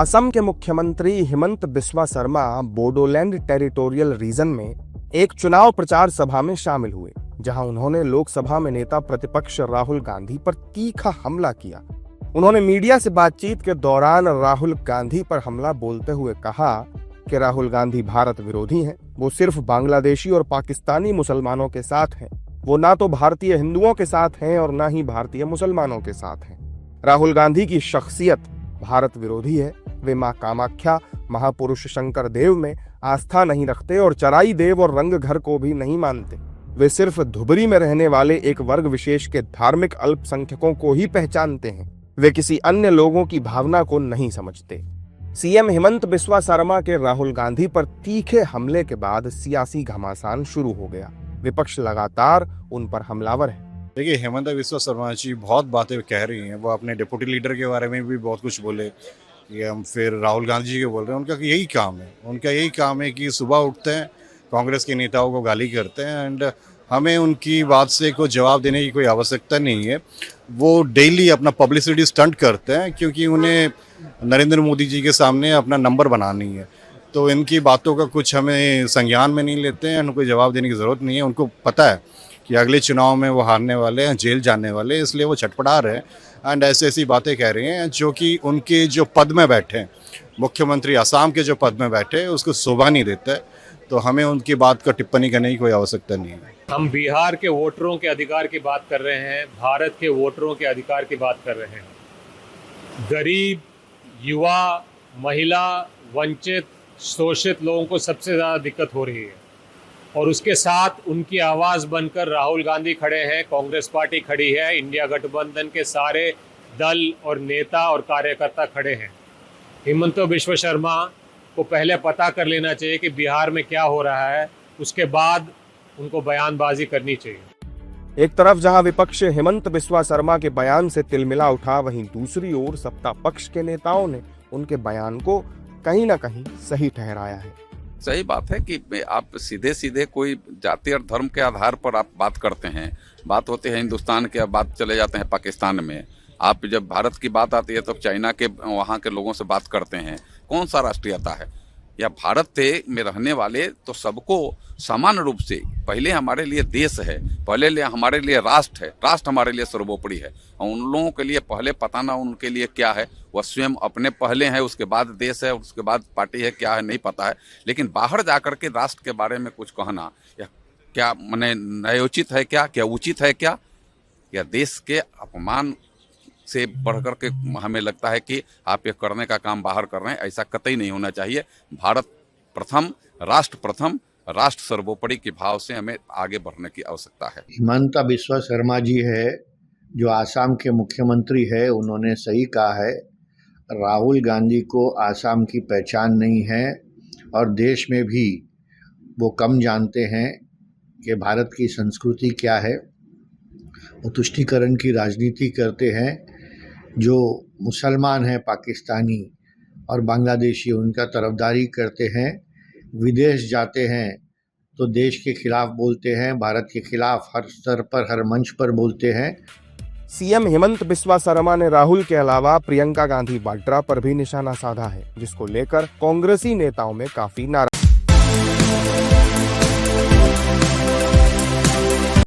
असम के मुख्यमंत्री Himanta Biswa Sharma Bodoland territorial reason में एक चुनाव प्रचार सभा में शामिल हुए, जहां उन्होंने लोकसभा में नेता प्रतिपक्ष राहुल गांधी पर तीखा हमला किया। उन्होंने मीडिया से बातचीत के दौरान राहुल गांधी पर हमला बोलते हुए कहा कि राहुल गांधी भारत विरोधी हैं। वो सिर्फ बांग्लादेशी और पाकिस्तानी मुसलमानों के साथ हैं। वो ना तो भारतीय हिंदुओं के साथ हैं और ना ही भारतीय मुसलमानों के साथ हैं। राहुल गांधी की शख्सियत भारत विरोधी है। वे मां कामाख्या, महापुरुष शंकर देव में आस्था नहीं रखते और चराई देव और रंग घर को भी नहीं मानते। वे सिर्फ धुबरी में रहने वाले एक वर्ग विशेष के धार्मिक अल्पसंख्यकों को ही पहचानते हैं। वे किसी अन्य लोगों की भावना को नहीं समझते। सीएम हिमंत बिस्वा शर्मा के राहुल गांधी पर तीखे हमले के बाद सियासी घमासान शुरू हो गया। विपक्ष लगातार उन पर हमलावर है। देखिए, हिमंत बिस्वा शर्मा जी बहुत बातें कह रही हैं। वो अपने डिप्टी लीडर के बारे में भी बहुत कुछ बोले कि हम फिर राहुल गांधी जी के बोल रहे हैं। उनका यही काम है कि सुबह उठते हैं, कांग्रेस के नेताओं को गाली करते हैं एंड हमें उनकी बात से कोई जवाब देने की कोई आवश्यकता नहीं है। वो डेली अपना पब्लिसिटी स्टंट करते हैं क्योंकि उन्हें नरेंद्र मोदी जी के सामने अपना नंबर बनानी है। तो इनकी बातों का कुछ हमें संज्ञान में नहीं लेते हैं, उनको जवाब देने की ज़रूरत नहीं है। उनको पता है कि अगले चुनाव में वो हारने वाले हैं, जेल जाने वाले हैं, इसलिए वो छटपटा रहे हैं एंड ऐसी बातें कह रहे हैं जो कि उनके जो पद में बैठे हैं, मुख्यमंत्री असम के जो पद में बैठे हैं, उसको शोभा नहीं देता है। तो हमें उनकी बात का टिप्पणी करने की कोई आवश्यकता नहीं है। हम बिहार के वोटरों के अधिकार की बात कर रहे हैं, भारत के वोटरों के अधिकार की बात कर रहे हैं। गरीब, युवा, महिला, वंचित, शोषित लोगों को सबसे ज़्यादा दिक्कत हो रही है और उसके साथ उनकी आवाज़ बनकर राहुल गांधी खड़े हैं, कांग्रेस पार्टी खड़ी है, इंडिया गठबंधन के सारे दल और नेता और कार्यकर्ता खड़े हैं। हिमंत बिस्वा शर्मा को पहले पता कर लेना चाहिए कि बिहार में क्या हो रहा है, उसके बाद उनको बयानबाजी करनी चाहिए। एक तरफ जहां विपक्ष हिमंत बिस्वा शर्मा के बयान से तिलमिला उठा, वहीं दूसरी ओर सत्ता पक्ष के नेताओं ने उनके बयान को कहीं ना कहीं सही ठहराया है। सही बात है कि आप सीधे सीधे कोई जाति और धर्म के आधार पर आप बात करते हैं। बात होती है हिंदुस्तान के, अब बात चले जाते हैं पाकिस्तान में। आप जब भारत की बात आती है तो चाइना के वहाँ के लोगों से बात करते हैं। कौन सा राष्ट्रीयता है? या भारत में रहने वाले तो सबको समान रूप से, पहले हमारे लिए देश है, पहले हमारे लिए राष्ट्र है, राष्ट्र हमारे लिए सर्वोपरि है। और उन लोगों के लिए पहले पता ना उनके लिए क्या है, वह स्वयं अपने पहले है, उसके बाद देश है, उसके बाद पार्टी है, क्या है नहीं पता है। लेकिन बाहर जाकर के राष्ट्र के बारे में कुछ कहना या क्या माने न्यायोचित है, क्या उचित है, क्या या देश के अपमान से बढ़कर के हमें लगता है कि आप ये करने का काम बाहर कर रहे हैं। ऐसा कतई नहीं होना चाहिए। भारत प्रथम, राष्ट्र प्रथम, राष्ट्र सर्वोपरि के भाव से हमें आगे बढ़ने की आवश्यकता है। हिमंत बिस्वा शर्मा जी है जो आसाम के मुख्यमंत्री है, उन्होंने सही कहा है। राहुल गांधी को आसाम की पहचान नहीं है और देश में भी वो कम जानते हैं कि भारत की संस्कृति क्या है। वो तुष्टीकरण की राजनीति करते हैं। जो मुसलमान हैं, पाकिस्तानी और बांग्लादेशी, उनका तरफदारी करते हैं। विदेश जाते हैं तो देश के खिलाफ बोलते हैं, भारत के खिलाफ हर स्तर पर, हर मंच पर बोलते हैं। सीएम हिमंत बिस्वा शर्मा ने राहुल के अलावा प्रियंका गांधी वाड्रा पर भी निशाना साधा है, जिसको लेकर कांग्रेसी नेताओं में काफी नाराजगी